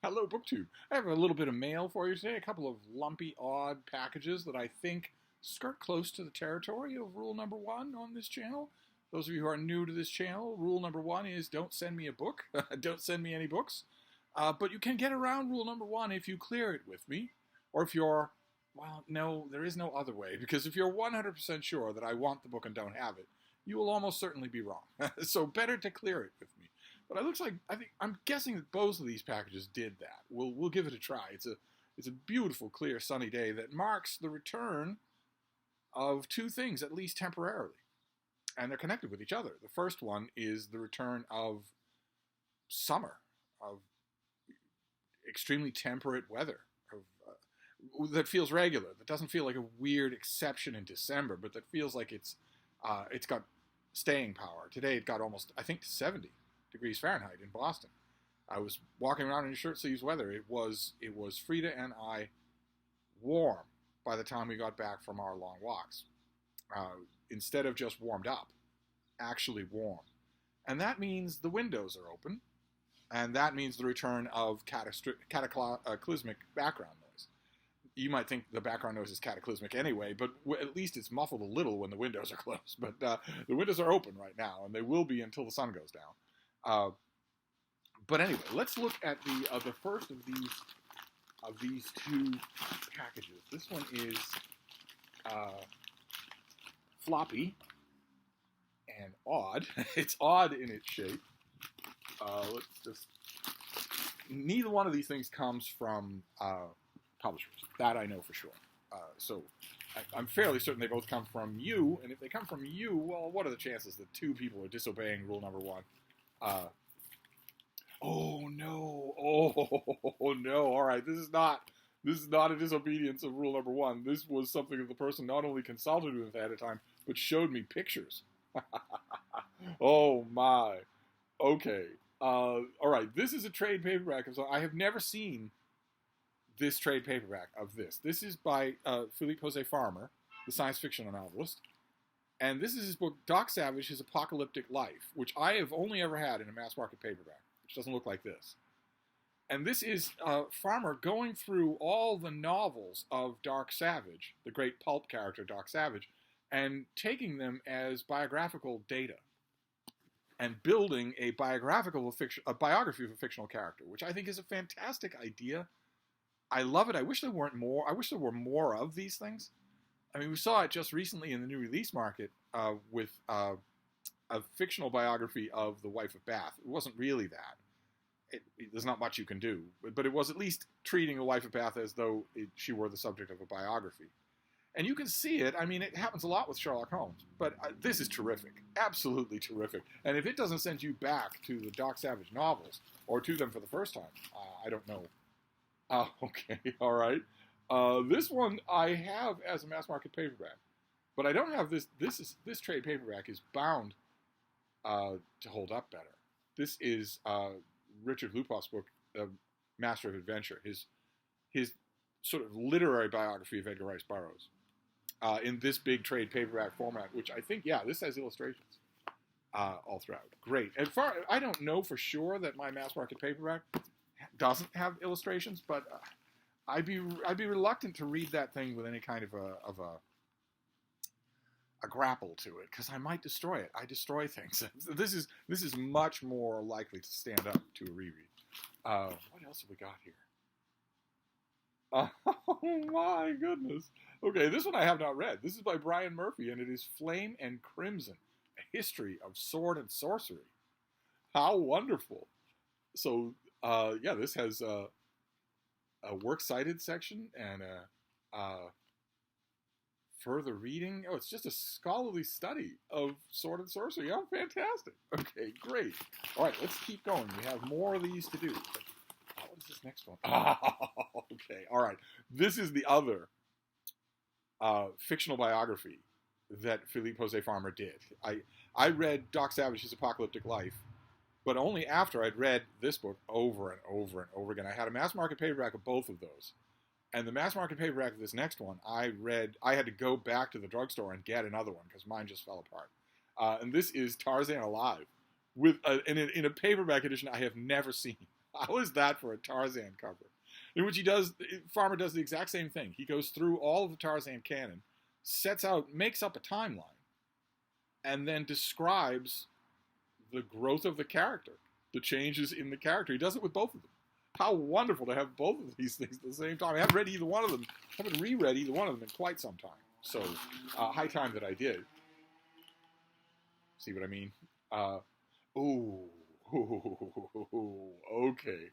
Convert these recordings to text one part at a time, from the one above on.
Hello, BookTube. I have a little bit of mail for you today. A couple of lumpy, odd packages that I think skirt close to the territory of rule number one on this channel. Those of you who are new to this channel, rule number one is don't send me a book. Don't send me any books. But you can get around rule number one if you clear it with me. Or if you're, well, no, there is no other way. Because if you're 100% sure that I want the book and don't have it, you will almost certainly be wrong. So better to clear it with me. But I'm guessing that both of these packages did that. We'll give it a try. It's a beautiful, clear, sunny day that marks the return of two things, at least temporarily. And they're connected with each other. The first one is the return of summer, of extremely temperate weather, that feels regular, that doesn't feel like a weird exception in December, but that feels like it's got staying power. Today it got almost, I think, to 70 degrees Fahrenheit in Boston. I was walking around in shirt sleeves weather. It was Frida and I warm by the time we got back from our long walks. Instead of just warmed up, actually warm. And that means the windows are open, and that means the return of cataclysmic background noise. You might think the background noise is cataclysmic anyway, but at least it's muffled a little when the windows are closed. But the windows are open right now, and they will be until the sun goes down. But anyway, let's look at the first of these two packages. This one is floppy and odd. It's odd in its shape. Neither one of these things comes from publishers. That I know for sure. So I'm fairly certain they both come from you, and if they come from you, well, what are the chances that two people are disobeying rule number one? Oh no! Oh no! All right, this is not a disobedience of rule number one. This was something that the person not only consulted with ahead of time, but showed me pictures. Oh my! Okay. All right. This is a trade paperback. So I have never seen this trade paperback of this. This is by Philippe Jose Farmer, the science fiction novelist. And this is his book, Doc Savage, His Apocalyptic Life, which I have only ever had in a mass market paperback, which doesn't look like this. And this is Farmer going through all the novels of Doc Savage, the great pulp character Doc Savage, and taking them as biographical data and building a biography of a fictional character, which I think is a fantastic idea. I love it. I wish there were more of these things. I mean, we saw it just recently in the new release market with a fictional biography of the wife of Bath. It wasn't really that. There's not much you can do, but it was at least treating the wife of Bath as though she were the subject of a biography. And you can see it. I mean, it happens a lot with Sherlock Holmes, but this is terrific. Absolutely terrific. And if it doesn't send you back to the Doc Savage novels, or to them for the first time, I don't know. Okay, all right. This one I have as a mass market paperback, but I don't have this. This trade paperback is bound to hold up better. This is Richard Lupoff's book, Master of Adventure, his sort of literary biography of Edgar Rice Burroughs, in this big trade paperback format, which I think, yeah, this has illustrations all throughout. Great. And I don't know for sure that my mass market paperback doesn't have illustrations, but I'd be reluctant to read that thing with any kind of a grapple to it, because I might destroy it. I destroy things. This is much more likely to stand up to a reread. What else have we got here? Oh my goodness. Okay, this one I have not read. This is by Brian Murphy, and it is Flame and Crimson, A History of Sword and Sorcery. How wonderful. So, yeah, this has a works cited section and a further reading. Oh, it's just a scholarly study of sword and sorcery. Oh, fantastic. Okay, great. All right, let's keep going. We have more of these to do. What is this next one? Oh, okay, all right. This is the other fictional biography that Philippe Jose Farmer did. I read Doc Savage's Apocalyptic Life, but only after I'd read this book over and over and over again. I had a mass market paperback of both of those. And the mass market paperback of this next one, I had to go back to the drugstore and get another one because mine just fell apart. And this is Tarzan Alive, with in a paperback edition I have never seen. How is that for a Tarzan cover? In which Farmer does the exact same thing. He goes through all of the Tarzan canon, makes up a timeline, and then describes the growth of the character, the changes in the character. He does it with both of them. How wonderful to have both of these things at the same time. I haven't read either one of them. I haven't reread either one of them in quite some time. So, high time that I did. See what I mean? Okay.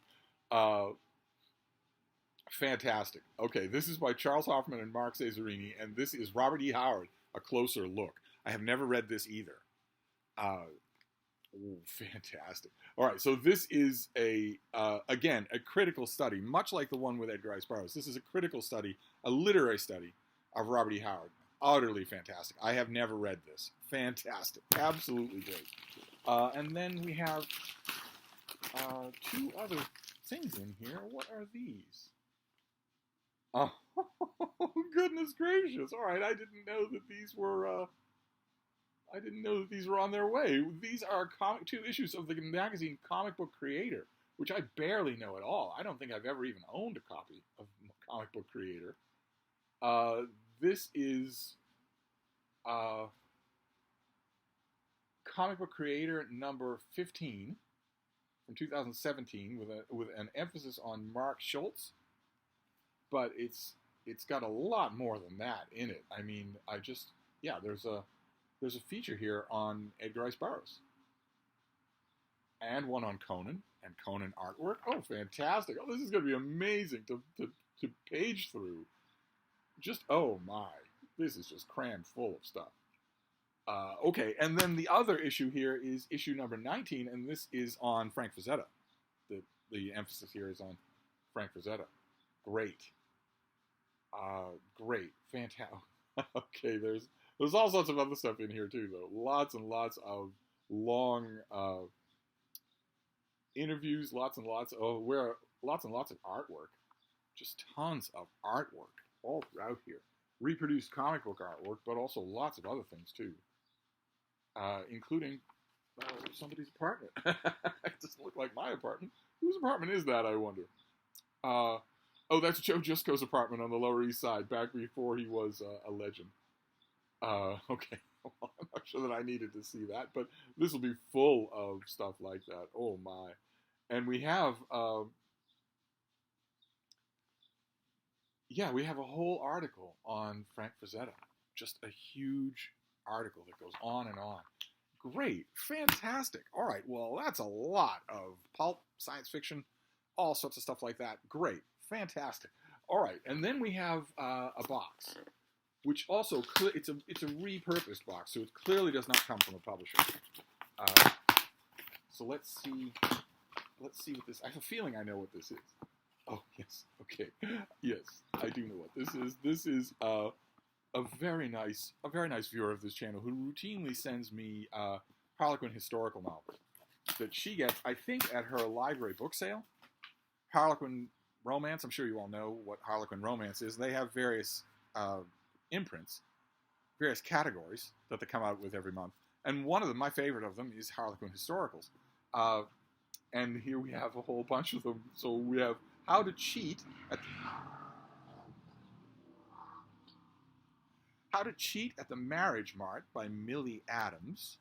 Fantastic. Okay, this is by Charles Hoffman and Mark Cesarini, and this is Robert E. Howard, A Closer Look. I have never read this either. Fantastic. All right, so this is again, a critical study, much like the one with Edgar Rice Burroughs. This is a critical study, a literary study of Robert E. Howard. Utterly fantastic. I have never read this. Fantastic. Absolutely great. And then we have two other things in here. What are these? Oh, goodness gracious. All right, I didn't know that these were on their way. These are two issues of the magazine Comic Book Creator, which I barely know at all. I don't think I've ever even owned a copy of Comic Book Creator. This is Comic Book Creator number 15 from 2017 with an emphasis on Mark Schultz, but it's got a lot more than that in it. I mean, there's a feature here on Edgar Rice Burroughs and one on Conan and Conan artwork. Oh, fantastic. Oh, this is going to be amazing to page through. Oh my, this is just crammed full of stuff. Okay, and then the other issue here is issue number 19, and this is on Frank Frazetta. The emphasis here is on Frank Frazetta. Great. Great. Fantastic. Okay, there's all sorts of other stuff in here too, though. Lots and lots of long interviews, lots and lots of artwork. Just tons of artwork all throughout here. Reproduced comic book artwork, but also lots of other things too, including somebody's apartment. It doesn't look like my apartment. Whose apartment is that, I wonder? That's Joe Jusko's apartment on the Lower East Side, back before he was a legend. Okay, well, I'm not sure that I needed to see that, but this will be full of stuff like that. Oh my. And we have we have a whole article on Frank Frazetta. Just a huge article that goes on and on. Great. Fantastic. All right. Well, that's a lot of pulp, science fiction, all sorts of stuff like that. Great. Fantastic. All right. And then we have a box, which also, it's a repurposed box, so it clearly does not come from a publisher. So let's see what this, I have a feeling I know what this is. Oh, yes. Okay. Yes, I do know what this is. This is a very nice viewer of this channel who routinely sends me Harlequin historical novels that she gets, I think, at her library book sale. Harlequin Romance, I'm sure you all know what Harlequin Romance is. They have various imprints, various categories that they come out with every month. And one of them, my favorite of them, is Harlequin Historicals. And here we have a whole bunch of them. So we have How to Cheat at the Marriage Mart by Millie Adams,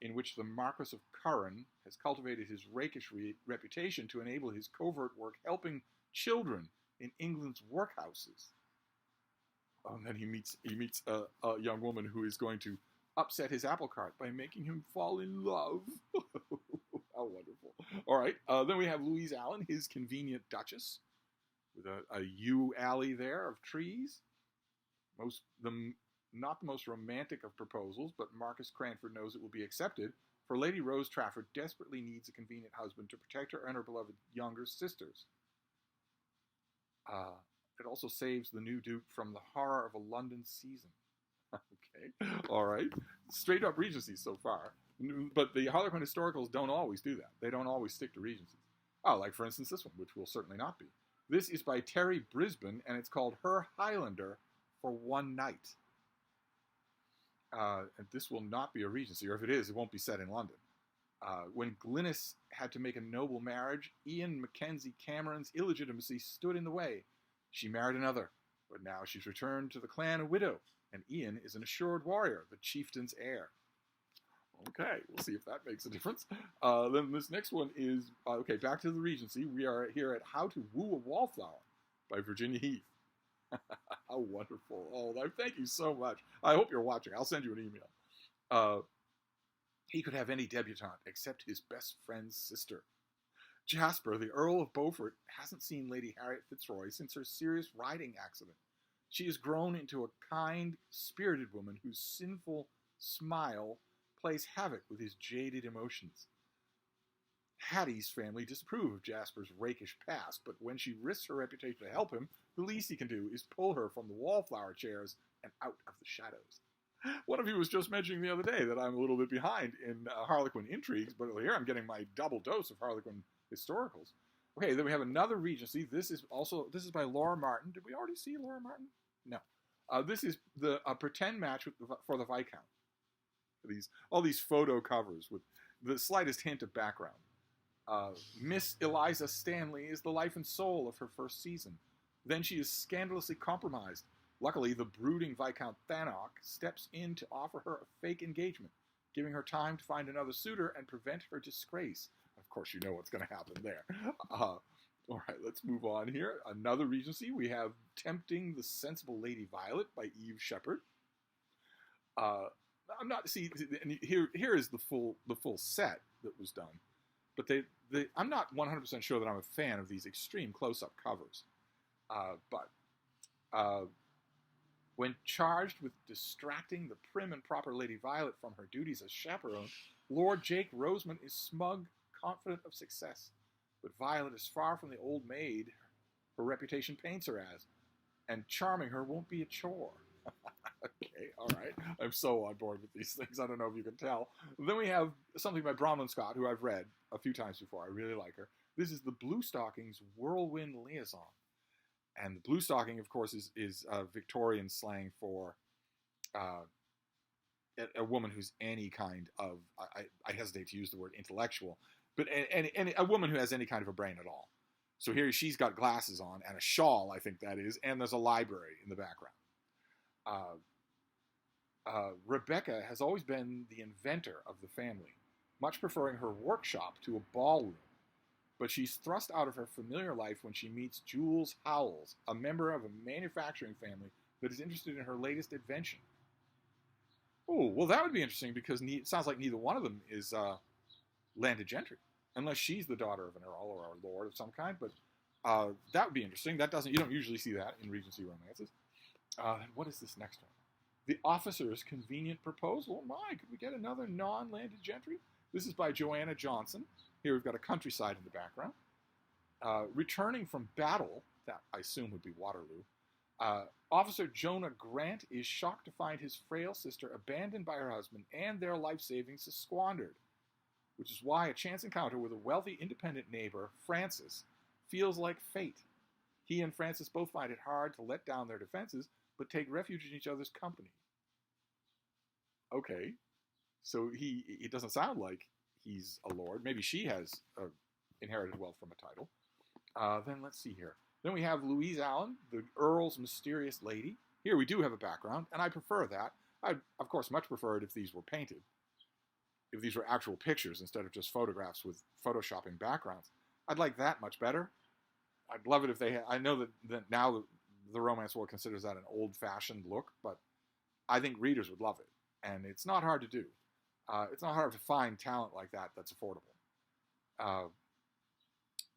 in which the Marquis of Curran has cultivated his rakish reputation to enable his covert work helping children in England's workhouses. And then he meets a young woman who is going to upset his apple cart by making him fall in love. How wonderful. All right. Then we have Louise Allen, his convenient Duchess, with a yew alley there of trees. Not the most romantic of proposals, but Marcus Cranford knows it will be accepted, for Lady Rose Trafford desperately needs a convenient husband to protect her and her beloved younger sisters. It also saves the new Duke from the horror of a London season. Okay, all right. Straight up Regency so far. But the Harlequin Historicals don't always do that. They don't always stick to Regencies. Oh, like for instance this one, which will certainly not be. This is by Terry Brisbane, and it's called Her Highlander for One Night. And this will not be a Regency, or if it is, it won't be set in London. When Glynis had to make a noble marriage, Ian Mackenzie Cameron's illegitimacy stood in the way. She married another, but now she's returned to the clan a widow, and Ian is an assured warrior, the chieftain's heir. Okay, we'll see if that makes a difference. Then this next one is, okay, back to the Regency. We are here at How to Woo a Wallflower by Virginia Heath. How wonderful. Oh, thank you so much. I hope you're watching. I'll send you an email. He could have any debutante except his best friend's sister. Jasper, the Earl of Beaufort, hasn't seen Lady Harriet Fitzroy since her serious riding accident. She has grown into a kind, spirited woman whose sinful smile plays havoc with his jaded emotions. Hattie's family disapprove of Jasper's rakish past, but when she risks her reputation to help him, the least he can do is pull her from the wallflower chairs and out of the shadows. One of you was just mentioning the other day that I'm a little bit behind in Harlequin intrigues, but here I'm getting my double dose of Harlequin historicals. Okay, then we have another Regency. This is by Laura Martin. Did we already see Laura Martin? No. This is the pretend match for the Viscount. All these photo covers with the slightest hint of background. Miss Eliza Stanley is the life and soul of her first season. Then she is scandalously compromised. Luckily, the brooding Viscount Thanok steps in to offer her a fake engagement, giving her time to find another suitor and prevent her disgrace. Of course, you know what's going to happen there. All right, let's move on here. Another Regency, we have Tempting the Sensible Lady Violet by Eve Shepherd. I'm not here is the full set that was done, but I'm not 100% sure that I'm a fan of these extreme close-up covers. But when charged with distracting the prim and proper Lady Violet from her duties as chaperone, Lord Jake Roseman is smug, confident of success. But Violet is far from the old maid her reputation paints her as, and charming her won't be a chore. Okay, all right. I'm so on board with these things. I don't know if you can tell. Then we have something by Bronwyn Scott, who I've read a few times before. I really like her. This is the Blue Stockings Whirlwind Liaison. And the blue stocking, of course, is Victorian slang for a woman who's any kind of, I hesitate to use the word intellectual, but a woman who has any kind of a brain at all. So here she's got glasses on and a shawl, I think that is, and there's a library in the background. Rebecca has always been the inventor of the family, much preferring her workshop to a ballroom. But she's thrust out of her familiar life when she meets Jules Howells, a member of a manufacturing family that is interested in her latest invention. Oh, well, that would be interesting because it sounds like neither one of them is landed gentry, unless she's the daughter of an earl or a lord of some kind. But that would be interesting. You don't usually see that in Regency romances. What is this next one? The Officer's Convenient Proposal. My, could we get another non-landed gentry? This is by Joanna Johnson. Here we've got a countryside in the background. Returning from battle, that I assume would be Waterloo, Officer Jonah Grant is shocked to find his frail sister abandoned by her husband and their life savings squandered, which is why a chance encounter with a wealthy independent neighbor, Francis, feels like fate. He and Francis both find it hard to let down their defenses, but take refuge in each other's company. Okay, so it doesn't sound like he's a lord. Maybe she has inherited wealth from a title. Then let's see here. Then we have Louise Allen, the Earl's mysterious lady. Here we do have a background, and I prefer that. I'd, of course, much prefer it if these were painted. If these were actual pictures instead of just photographs with photoshopping backgrounds. I'd like that much better. I'd love it if they had... I know that now the romance world considers that an old-fashioned look, but I think readers would love it. And it's not hard to do. It's not hard to find talent like that that's affordable.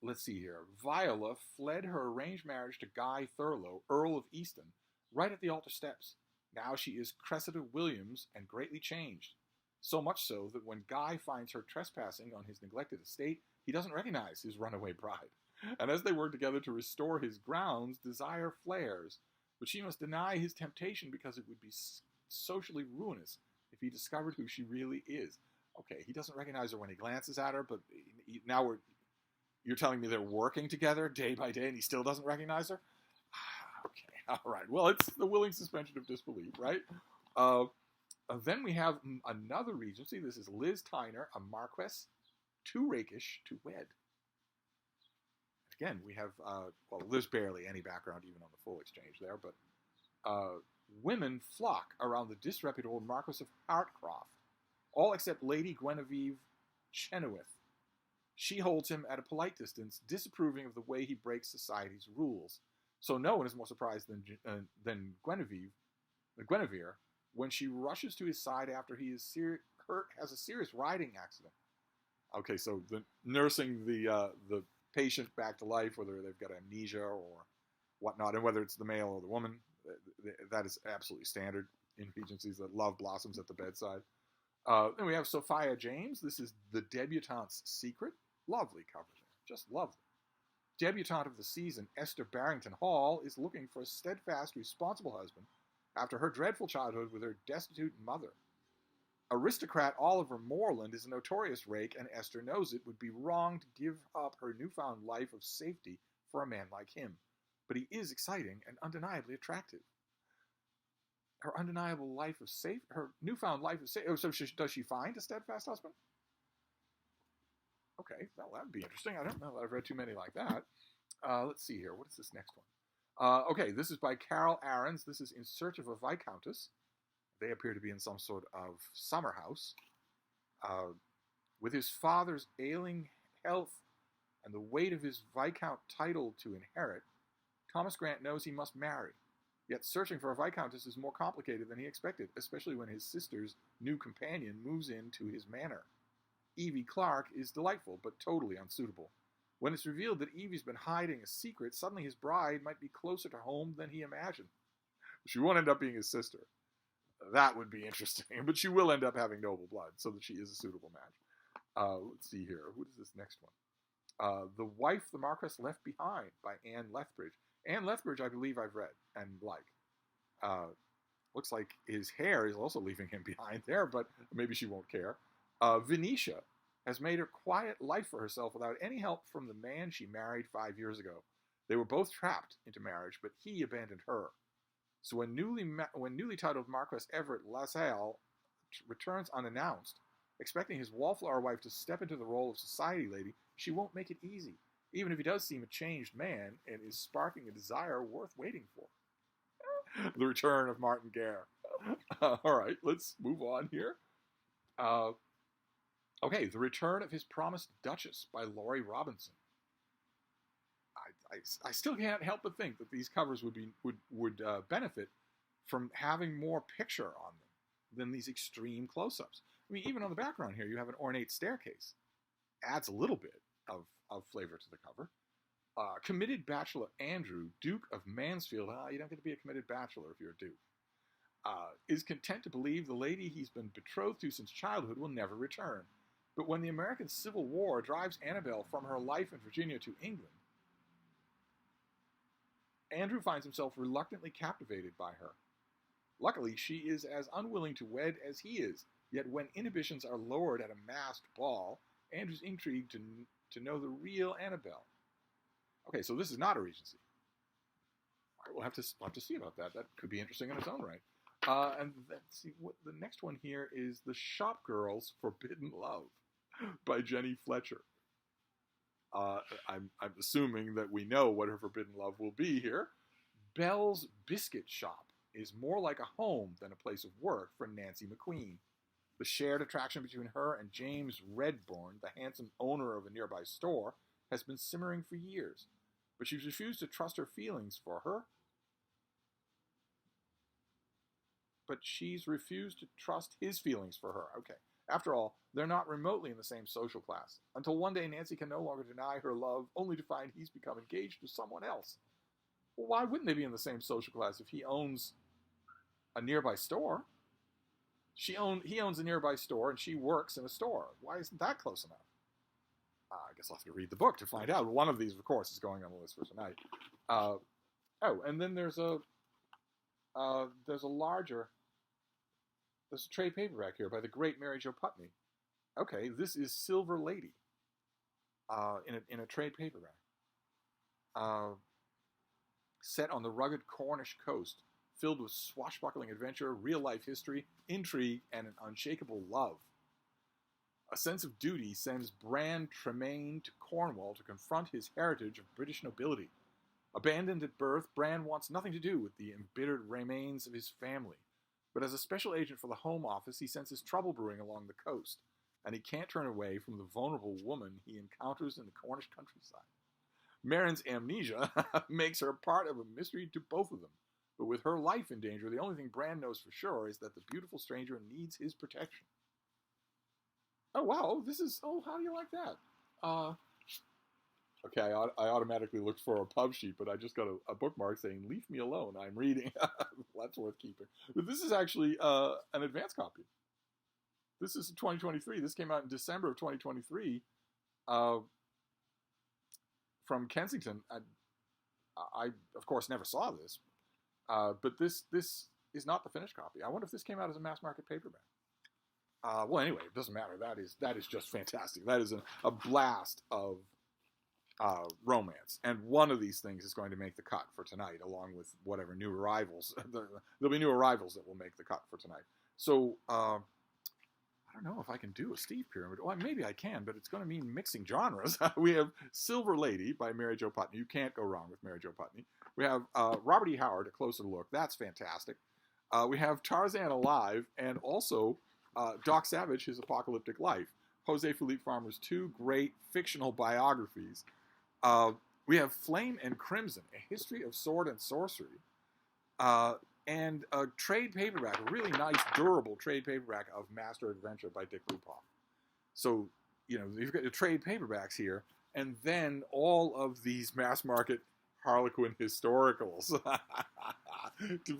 Let's see here. Viola fled her arranged marriage to Guy Thurlow, Earl of Easton, right at the altar steps. Now she is Cressida Williams and greatly changed. So much so that when Guy finds her trespassing on his neglected estate, he doesn't recognize his runaway bride. And as they work together to restore his grounds, desire flares. But she must deny his temptation because it would be socially ruinous if he discovered who she really is. Okay, he doesn't recognize her when he glances at her, but now you're telling me they're working together day by day and he still doesn't recognize her? Okay, all right. Well, it's the willing suspension of disbelief, right? Then we have another regency. This is Liz Tyner, a marquess, too rakish to wed. Again, we have, well, there's barely any background even on the full exchange there, but women flock around the disreputable Marquess of Hartcroft, all except Lady Guinevere Chenoweth. She holds him at a polite distance, disapproving of the way he breaks society's rules. So no one is more surprised than Guinevere when she rushes to his side after he is has a serious riding accident. Okay, so the nursing the patient back to life, whether they've got amnesia or whatnot, and whether it's the male or the woman, that is absolutely standard in regencies. That love blossoms at the bedside. Then we have Sophia James. This is The Debutante's Secret. Lovely cover there. Just lovely. Debutante of the season, Esther Barrington Hall, is looking for a steadfast, responsible husband after her dreadful childhood with her destitute mother. Aristocrat Oliver Morland is a notorious rake, and Esther knows it would be wrong to give up her newfound life of safety for a man like him. But he is exciting and undeniably attractive. Her newfound life of safety. Oh, so does she find a steadfast husband? Okay, well, that would be interesting. I don't know that I've read too many like that. Let's see here. What is this next one? Okay, this is by Carol Aarons. This is In Search of a Viscountess. They appear to be in some sort of summer house. With his father's ailing health and the weight of his Viscount title to inherit, Thomas Grant knows he must marry. Yet searching for a Viscountess is more complicated than he expected, especially when his sister's new companion moves into his manor. Evie Clark is delightful, but totally unsuitable. When it's revealed that Evie's been hiding a secret, suddenly his bride might be closer to home than he imagined. She won't end up being his sister. That would be interesting, but she will end up having noble blood, so that she is a suitable match. Let's see here. What is this next one? The Wife the Marquess Left Behind by Anne Lethbridge. Anne Lethbridge, I believe I've read and like. Looks like his hair is also leaving him behind there, but maybe she won't care. Venetia has made a quiet life for herself without any help from the man she married 5 years ago. They were both trapped into marriage, but he abandoned her. So when newly titled Marquess Everett LaSalle returns unannounced, expecting his wallflower wife to step into the role of society lady, she won't make it easy, even if he does seem a changed man and is sparking a desire worth waiting for. The return of Martin Gare. All right, let's move on here. Okay, The Return of His Promised Duchess by Laurie Robinson. I still can't help but think that these covers would benefit from having more picture on them than these extreme close-ups. I mean, even on the background here, you have an ornate staircase. Adds a little bit of flavor to the cover. Committed bachelor Andrew, Duke of Mansfield. You don't get to be a committed bachelor if you're a duke. Is content to believe the lady he's been betrothed to since childhood will never return. But when the American Civil War drives Annabelle from her life in Virginia to England, Andrew finds himself reluctantly captivated by her. Luckily, she is as unwilling to wed as he is, yet when inhibitions are lowered at a masked ball, Andrew's intrigued to know the real Annabelle. Okay, so this is not a regency. All right, we'll have to see about that. That could be interesting in its own right. And let's see, what the next one here is The Shop Girl's Forbidden Love by Jenny Fletcher. I'm assuming that we know what her forbidden love will be here. Belle's Biscuit Shop is more like a home than a place of work for Nancy McQueen. The shared attraction between her and James Redbourne, the handsome owner of a nearby store, has been simmering for years, but she's refused to trust her feelings for her. But she's refused to trust his feelings for her. Okay. After all, they're not remotely in the same social class, until one day Nancy can no longer deny her love, only to find he's become engaged to someone else. Well, why wouldn't they be in the same social class if he owns a nearby store? He owns a nearby store, and she works in a store. Why isn't that close enough? I guess I'll have to read the book to find out. One of these, of course, is going on the list for tonight. And then there's a trade paperback here by the great Mary Jo Putney. Okay, this is Silver Lady in a trade paperback. Set on the rugged Cornish coast, filled with swashbuckling adventure, real-life history, intrigue, and an unshakable love. A sense of duty sends Bran Tremaine to Cornwall to confront his heritage of British nobility. Abandoned at birth, Bran wants nothing to do with the embittered remains of his family. But as a special agent for the Home Office, he senses trouble brewing along the coast, and he can't turn away from the vulnerable woman he encounters in the Cornish countryside. Meryn's amnesia makes her part of a mystery to both of them. But with her life in danger, the only thing Bran knows for sure is that the beautiful stranger needs his protection. Oh, wow, this is... Oh, how do you like that? Okay, I automatically looked for a pub sheet, but I just got a bookmark saying, leave me alone, I'm reading. That's worth keeping. But this is actually an advance copy. This is 2023. This came out in December of 2023 from Kensington. I of course, never saw this, but this is not the finished copy. I wonder if this came out as a mass market paperback. Well, anyway, it doesn't matter. That is just fantastic. That is a blast of romance, and one of these things is going to make the cut for tonight, along with whatever new arrivals. There'll be new arrivals that will make the cut for tonight. So I don't know if I can do a Steve Pyramid. Well, maybe I can, but it's going to mean mixing genres. We have Silver Lady by Mary Jo Putney. You can't go wrong with Mary Jo Putney. We have Robert E. Howard, A Closer Look. That's fantastic. We have Tarzan Alive, and also Doc Savage, His Apocalyptic Life. Jose Philippe Farmer's two great fictional biographies. We have Flame and Crimson, A History of Sword and Sorcery, and a trade paperback, a really nice, durable trade paperback of Master Adventure by Dick Lupoff. So, you know, you've got the trade paperbacks here, and then all of these mass market Harlequin historicals.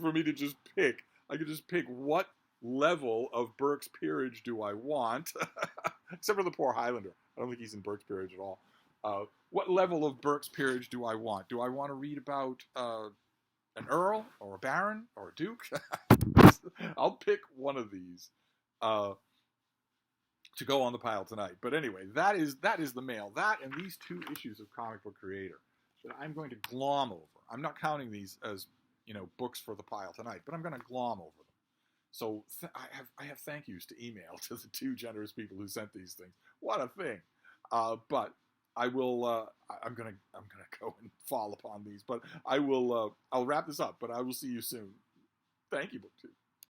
For me to just pick, I could just pick what level of Burke's Peerage do I want, except for the poor Highlander. I don't think he's in Burke's Peerage at all. What level of Burke's Peerage do I want? Do I want to read about an earl or a baron or a duke? I'll pick one of these to go on the pile tonight. But anyway, that is the mail. That and these two issues of Comic Book Creator that I'm going to glom over. I'm not counting these as, you know, books for the pile tonight, but I'm going to glom over them. So I have thank yous to email to the two generous people who sent these things. What a thing! But I will. I'm gonna go and fall upon these. But I will. I'll wrap this up. But I will see you soon. Thank you, BookTube.